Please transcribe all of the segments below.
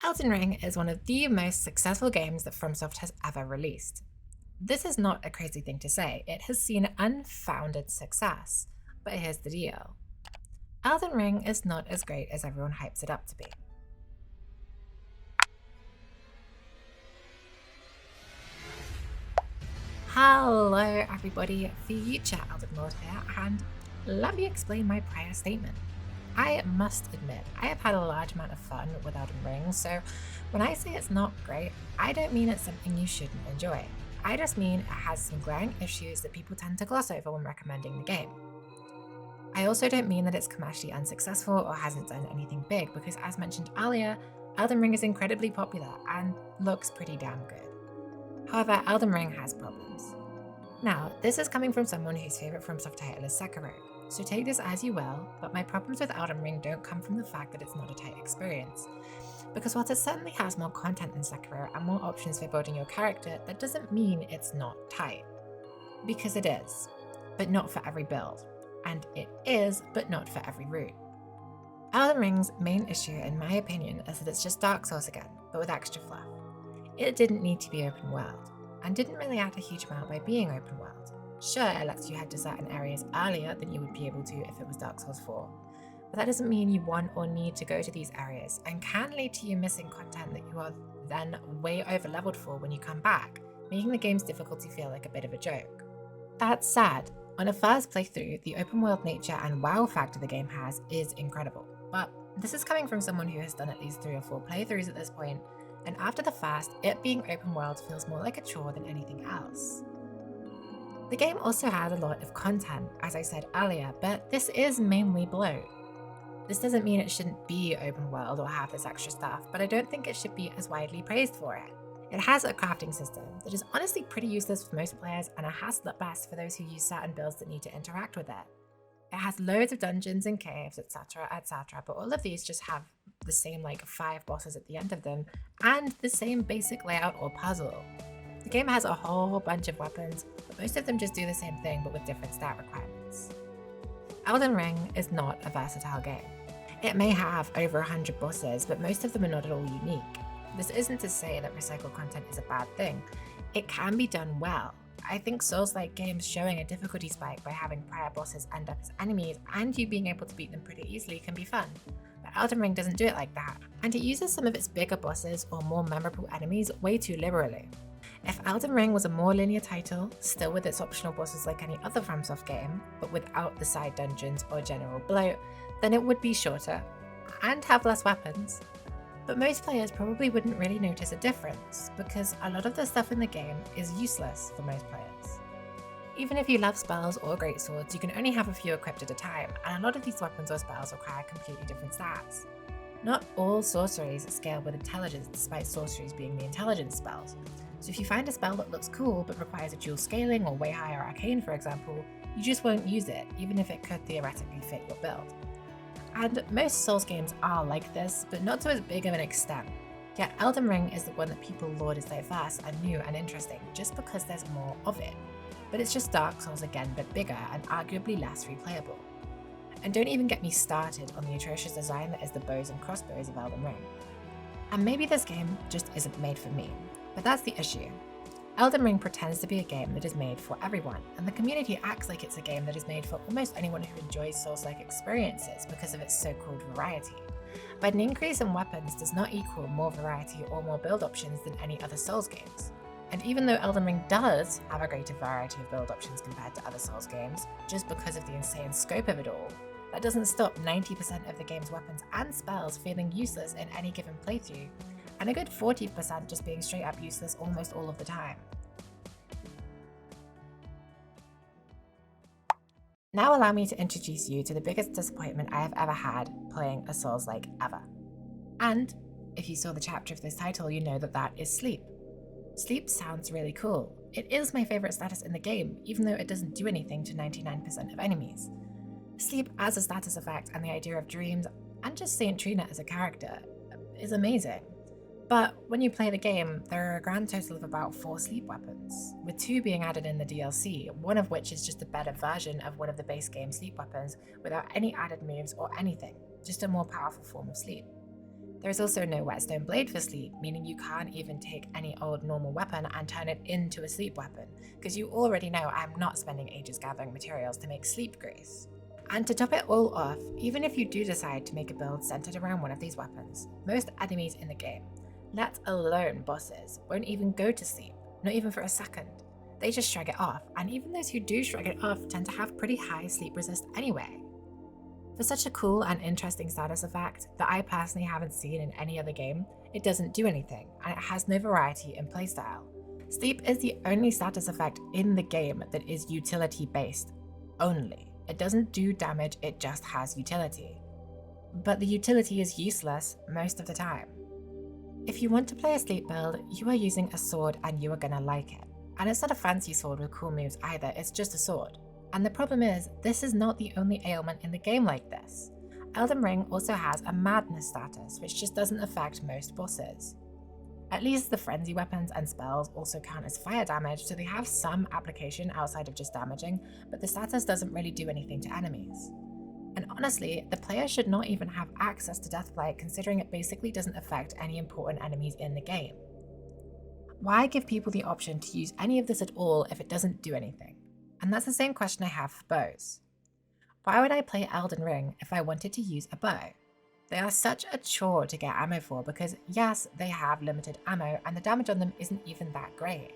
Elden Ring is one of the most successful games that FromSoft has ever released. This is not a crazy thing to say, it has seen unfounded success. But here's the deal: Elden Ring is not as great as everyone hypes it up to be. Hello everybody, future Elden Lord here, and let me explain my prior statement. I must admit, I have had a large amount of fun with Elden Ring, so when I say it's not great, I don't mean it's something you shouldn't enjoy. I just mean it has some glaring issues that people tend to gloss over when recommending the game. I also don't mean that it's commercially unsuccessful or hasn't done anything big, because as mentioned earlier, Elden Ring is incredibly popular and looks pretty damn good. However, Elden Ring has problems. Now, this is coming from someone whose favourite FromSoft title is Sekiro, so take this as you will, but my problems with Elden Ring don't come from the fact that it's not a tight experience. Because whilst it certainly has more content than Sekiro and more options for building your character, that doesn't mean it's not tight. Because it is, but not for every build. And it is, but not for every route. Elden Ring's main issue, in my opinion, is that it's just Dark Souls again, but with extra fluff. It didn't need to be open world, and didn't really add a huge amount by being open world. Sure, it lets you head to certain areas earlier than you would be able to if it was Dark Souls 4, but that doesn't mean you want or need to go to these areas, and can lead to you missing content that you are then way over leveled for when you come back, making the game's difficulty feel like a bit of a joke. That said, on a first playthrough, the open world nature and wow factor the game has is incredible, but this is coming from someone who has done at least 3 or 4 playthroughs at this point, and after the first, it being open world feels more like a chore than anything else. The game also has a lot of content, as I said earlier, but this is mainly bloat. This doesn't mean it shouldn't be open world or have this extra stuff, but I don't think it should be as widely praised for it. It has a crafting system that is honestly pretty useless for most players, and it has the best for those who use certain builds that need to interact with it. It has loads of dungeons and caves, etc, but all of these just have the same 5 bosses at the end of them, and the same basic layout or puzzle. The game has a whole bunch of weapons, but most of them just do the same thing but with different stat requirements. Elden Ring is not a versatile game. It may have over 100 bosses, but most of them are not at all unique. This isn't to say that recycled content is a bad thing. It can be done well. I think Souls-like games showing a difficulty spike by having prior bosses end up as enemies and you being able to beat them pretty easily can be fun. But Elden Ring doesn't do it like that, and it uses some of its bigger bosses or more memorable enemies way too liberally. If Elden Ring was a more linear title, still with its optional bosses like any other FromSoft game, but without the side dungeons or general bloat, then it would be shorter and have less weapons. But most players probably wouldn't really notice a difference, because a lot of the stuff in the game is useless for most players. Even if you love spells or greatswords, you can only have a few equipped at a time, and a lot of these weapons or spells require completely different stats. Not all sorceries scale with intelligence, despite sorceries being the intelligence spells. So if you find a spell that looks cool but requires a dual scaling or way higher arcane, for example, you just won't use it, even if it could theoretically fit your build. And most Souls games are like this, but not to as big of an extent. Yet Elden Ring is the one that people laud as diverse and new and interesting just because there's more of it. But it's just Dark Souls again, but bigger and arguably less replayable. And don't even get me started on the atrocious design that is the bows and crossbows of Elden Ring. And maybe this game just isn't made for me, but that's the issue. Elden Ring pretends to be a game that is made for everyone, and the community acts like it's a game that is made for almost anyone who enjoys Souls-like experiences because of its so-called variety. But an increase in weapons does not equal more variety or more build options than any other Souls games. And even though Elden Ring does have a greater variety of build options compared to other Souls games, just because of the insane scope of it all, that doesn't stop 90% of the game's weapons and spells feeling useless in any given playthrough, and a good 40% just being straight up useless almost all of the time. Now allow me to introduce you to the biggest disappointment I have ever had playing a Souls-like ever. And if you saw the chapter of this title, you know that that is sleep. Sleep sounds really cool. It is my favourite status in the game, even though it doesn't do anything to 99% of enemies. Sleep as a status effect and the idea of dreams, and just Saint Trina as a character, is amazing. But when you play the game, there are a grand total of about 4 sleep weapons, with 2 being added in the DLC, one of which is just a better version of one of the base game sleep weapons without any added moves or anything, just a more powerful form of sleep. There is also no whetstone blade for sleep, meaning you can't even take any old normal weapon and turn it into a sleep weapon, because you already know I'm not spending ages gathering materials to make sleep grease. And to top it all off, even if you do decide to make a build centered around one of these weapons, most enemies in the game, let alone bosses, won't even go to sleep, not even for a second. They just shrug it off, and even those who do shrug it off tend to have pretty high sleep resist anyway. For such a cool and interesting status effect that I personally haven't seen in any other game, it doesn't do anything, and it has no variety in playstyle. Sleep is the only status effect in the game that is utility based only. It doesn't do damage, it just has utility. But the utility is useless most of the time. If you want to play a sleep build, you are using a sword and you are gonna like it. And it's not a fancy sword with cool moves either, it's just a sword. And the problem is, this is not the only ailment in the game like this. Elden Ring also has a madness status, which just doesn't affect most bosses. At least the frenzy weapons and spells also count as fire damage, so they have some application outside of just damaging, but the status doesn't really do anything to enemies. And honestly, the player should not even have access to Deathblight, considering it basically doesn't affect any important enemies in the game. Why give people the option to use any of this at all if it doesn't do anything? And that's the same question I have for bows. Why would I play Elden Ring if I wanted to use a bow? They are such a chore to get ammo for because yes, they have limited ammo and the damage on them isn't even that great.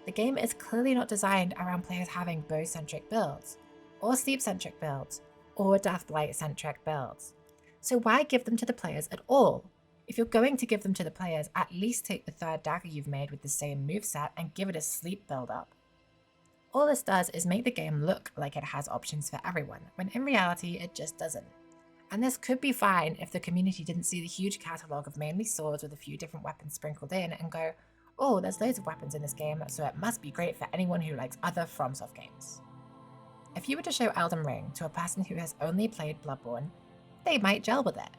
The game is clearly not designed around players having bow-centric builds, or sleep-centric builds, or Deathblight-centric builds. So why give them to the players at all? If you're going to give them to the players, at least take the third dagger you've made with the same moveset and give it a sleep build-up. All this does is make the game look like it has options for everyone, when in reality it just doesn't. And this could be fine if the community didn't see the huge catalogue of mainly swords with a few different weapons sprinkled in and go, oh, there's loads of weapons in this game, so it must be great for anyone who likes other FromSoft games. If you were to show Elden Ring to a person who has only played Bloodborne, they might gel with it.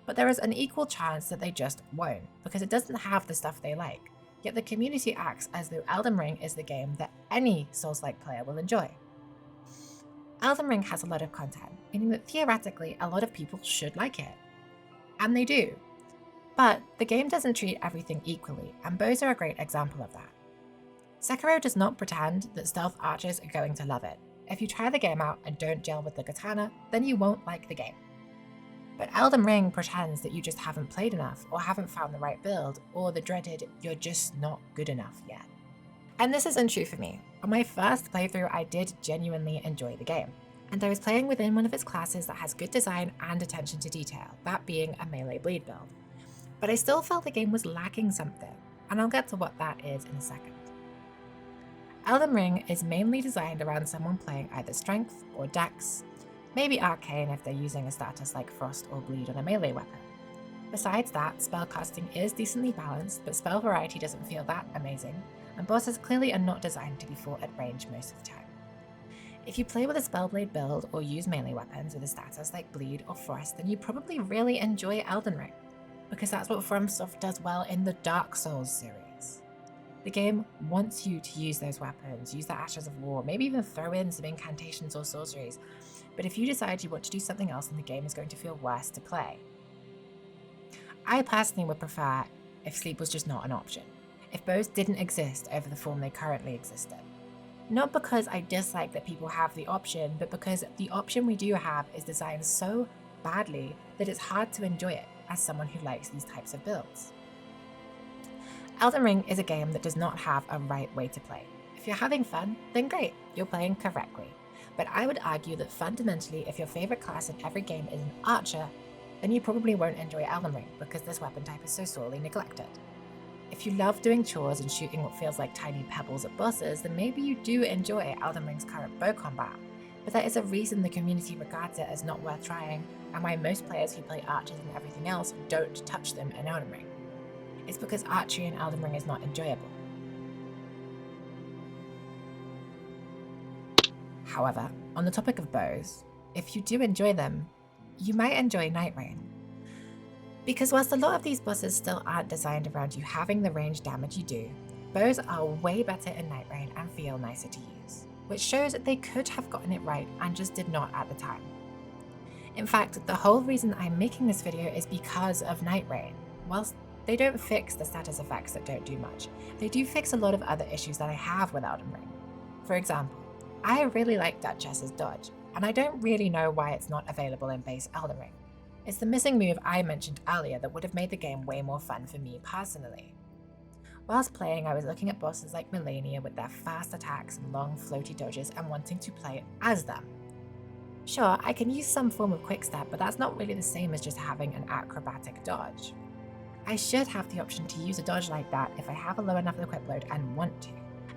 But there is an equal chance that they just won't, because it doesn't have the stuff they like. Yet the community acts as though Elden Ring is the game that any Souls-like player will enjoy. Elden Ring has a lot of content, meaning that theoretically a lot of people should like it. And they do. But the game doesn't treat everything equally, and bows are a great example of that. Sekiro does not pretend that stealth archers are going to love it. If you try the game out and don't gel with the katana, then you won't like the game. But Elden Ring pretends that you just haven't played enough, or haven't found the right build, or the dreaded, you're just not good enough yet. And this isn't true for me. On my first playthrough, I did genuinely enjoy the game. And I was playing within one of its classes that has good design and attention to detail, that being a melee bleed build. But I still felt the game was lacking something, and I'll get to what that is in a second. Elden Ring is mainly designed around someone playing either strength or dex, maybe arcane if they're using a status like frost or bleed on a melee weapon. Besides that, spellcasting is decently balanced, but spell variety doesn't feel that amazing, and bosses clearly are not designed to be fought at range most of the time. If you play with a spellblade build or use melee weapons with a status like bleed or frost, then you probably really enjoy Elden Ring, because that's what FromSoft does well in the Dark Souls series. The game wants you to use those weapons, use the Ashes of War, maybe even throw in some incantations or sorceries, but if you decide you want to do something else, then the game is going to feel worse to play. I personally would prefer if sleep was just not an option, if bows didn't exist over the form they currently existed. Not because I dislike that people have the option, but because the option we do have is designed so badly that it's hard to enjoy it as someone who likes these types of builds. Elden Ring is a game that does not have a right way to play. If you're having fun, then great, you're playing correctly. But I would argue that fundamentally, if your favorite class in every game is an archer, then you probably won't enjoy Elden Ring because this weapon type is so sorely neglected. If you love doing chores and shooting what feels like tiny pebbles at bosses, then maybe you do enjoy Elden Ring's current bow combat. But there is a reason the community regards it as not worth trying, and why most players who play archers and everything else don't touch them in Elden Ring. It's because archery in Elden Ring is not enjoyable. However, on the topic of bows, if you do enjoy them, you might enjoy Nighreign. Because whilst a lot of these bosses still aren't designed around you having the range damage you do, bows are way better in Nighreign and feel nicer to use, which shows that they could have gotten it right and just did not at the time. In fact, the whole reason I'm making this video is because of Nighreign. Whilst they don't fix the status effects that don't do much, they do fix a lot of other issues that I have with Elden Ring. For example, I really like Duchess's dodge, and I don't really know why it's not available in base Elden Ring. It's the missing move I mentioned earlier that would have made the game way more fun for me personally. Whilst playing, I was looking at bosses like Melania with their fast attacks and long floaty dodges and wanting to play as them. Sure, I can use some form of quickstep, but that's not really the same as just having an acrobatic dodge. I should have the option to use a dodge like that if I have a low enough equip load and want to.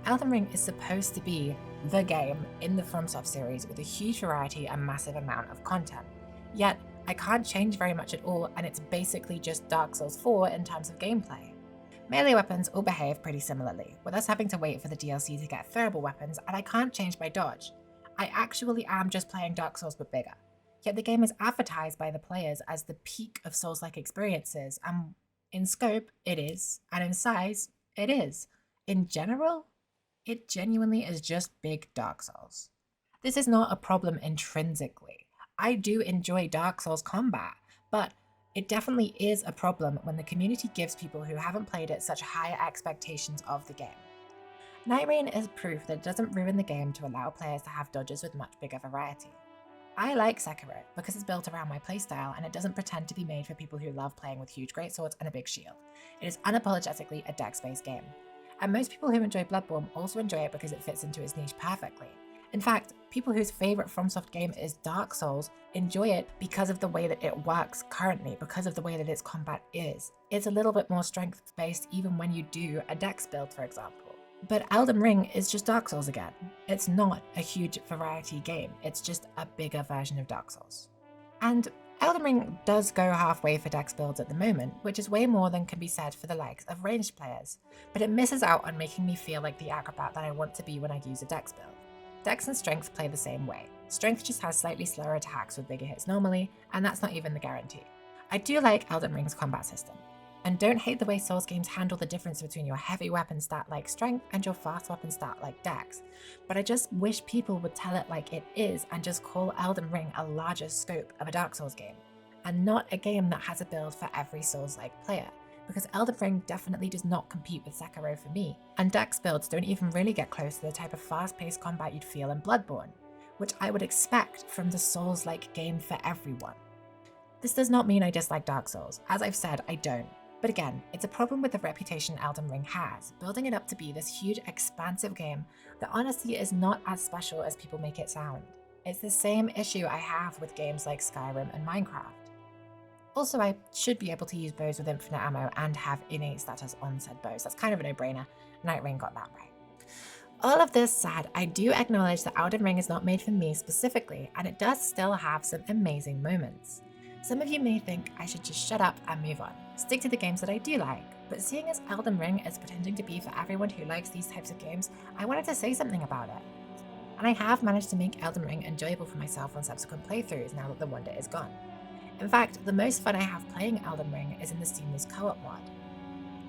Elden Ring is supposed to be the game in the FromSoft series with a huge variety and massive amount of content. Yet, I can't change very much at all, and it's basically just Dark Souls 4 in terms of gameplay. Melee weapons all behave pretty similarly, with us having to wait for the DLC to get throwable weapons, and I can't change my dodge. I actually am just playing Dark Souls but bigger. Yet the game is advertised by the players as the peak of Souls-like experiences, and in scope, it is, and in size, it is. In general, it genuinely is just big Dark Souls. This is not a problem intrinsically. I do enjoy Dark Souls combat, but it definitely is a problem when the community gives people who haven't played it such high expectations of the game. Nighreign is proof that it doesn't ruin the game to allow players to have dodges with much bigger variety. I like Sekiro because it's built around my playstyle and it doesn't pretend to be made for people who love playing with huge greatswords and a big shield. It is unapologetically a dex-based game. And most people who enjoy Bloodborne also enjoy it because it fits into its niche perfectly. In fact, people whose favourite FromSoft game is Dark Souls enjoy it because of the way that it works currently, because of the way that its combat is. It's a little bit more strength-based even when you do a dex build, for example. But Elden Ring is just Dark Souls again. It's not a huge variety game, it's just a bigger version of Dark Souls. And Elden Ring does go halfway for dex builds at the moment, which is way more than can be said for the likes of ranged players, but it misses out on making me feel like the acrobat that I want to be when I use a dex build. Dex and strength play the same way. Strength just has slightly slower attacks with bigger hits normally, and that's not even the guarantee. I do like Elden Ring's combat system, and don't hate the way Souls games handle the difference between your heavy weapon stat like strength and your fast weapon stat like dex, but I just wish people would tell it like it is and just call Elden Ring a larger scope of a Dark Souls game, and not a game that has a build for every Souls-like player, because Elden Ring definitely does not compete with Sekiro for me, and dex builds don't even really get close to the type of fast-paced combat you'd feel in Bloodborne, which I would expect from the Souls-like game for everyone. This does not mean I dislike Dark Souls. As I've said, I don't. But again, it's a problem with the reputation Elden Ring has, building it up to be this huge, expansive game that honestly is not as special as people make it sound. It's the same issue I have with games like Skyrim and Minecraft. Also, I should be able to use bows with infinite ammo and have innate status on said bows. That's kind of a no-brainer. Nighreign got that right. All of this said, I do acknowledge that Elden Ring is not made for me specifically, and it does still have some amazing moments. Some of you may think I should just shut up and move on, stick to the games that I do like, but seeing as Elden Ring is pretending to be for everyone who likes these types of games, I wanted to say something about it. And I have managed to make Elden Ring enjoyable for myself on subsequent playthroughs now that the wonder is gone. In fact, the most fun I have playing Elden Ring is in the seamless co-op mod.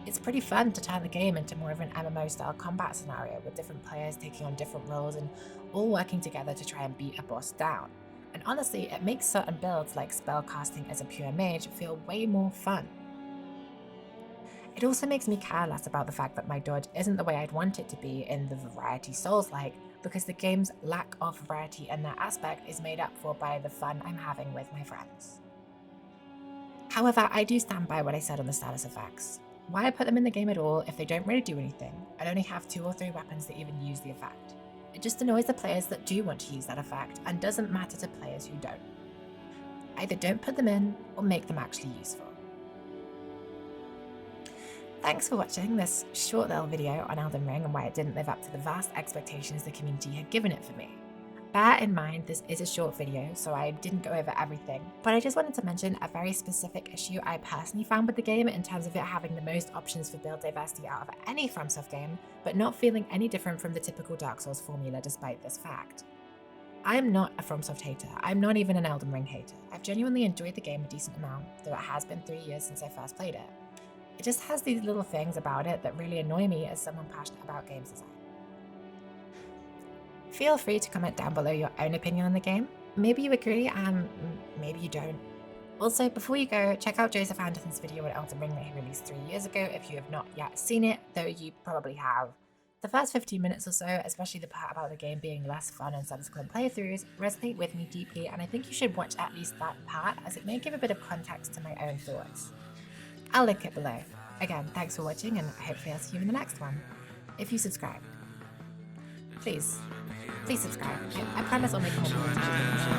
It's pretty fun to turn the game into more of an MMO-style combat scenario with different players taking on different roles and all working together to try and beat a boss down. And honestly, it makes certain builds like spellcasting as a pure mage feel way more fun. It also makes me care less about the fact that my dodge isn't the way I'd want it to be in the variety Souls-like, because the game's lack of variety in that aspect is made up for by the fun I'm having with my friends. However, I do stand by what I said on the status effects. Why put them in the game at all if they don't really do anything, and only have 2 or 3 weapons that even use the effect? It just annoys the players that do want to use that effect, and doesn't matter to players who don't. Either don't put them in, or make them actually useful. Thanks for watching this short little video on Elden Ring and why it didn't live up to the vast expectations the community had given it for me. Bear in mind this is a short video, so I didn't go over everything, but I just wanted to mention a very specific issue I personally found with the game in terms of it having the most options for build diversity out of any FromSoft game, but not feeling any different from the typical Dark Souls formula despite this fact. I am not a FromSoft hater, I'm not even an Elden Ring hater. I've genuinely enjoyed the game a decent amount, though it has been 3 years since I first played it. It just has these little things about it that really annoy me as someone passionate about games design. Feel free to comment down below your own opinion on the game. maybe you agree and maybe you don't. Also, before you go, check out Joseph Anderson's video on Elden Ring that he released 3 years ago if you have not yet seen it, though you probably have. The first 15 minutes or so, especially the part about the game being less fun and subsequent playthroughs, resonate with me deeply, and I think you should watch at least that part as it may give a bit of context to my own thoughts. I'll link it below. Again, thanks for watching, and hopefully I'll see you in the next one. If you subscribe, please subscribe. I promise I'll make more videos.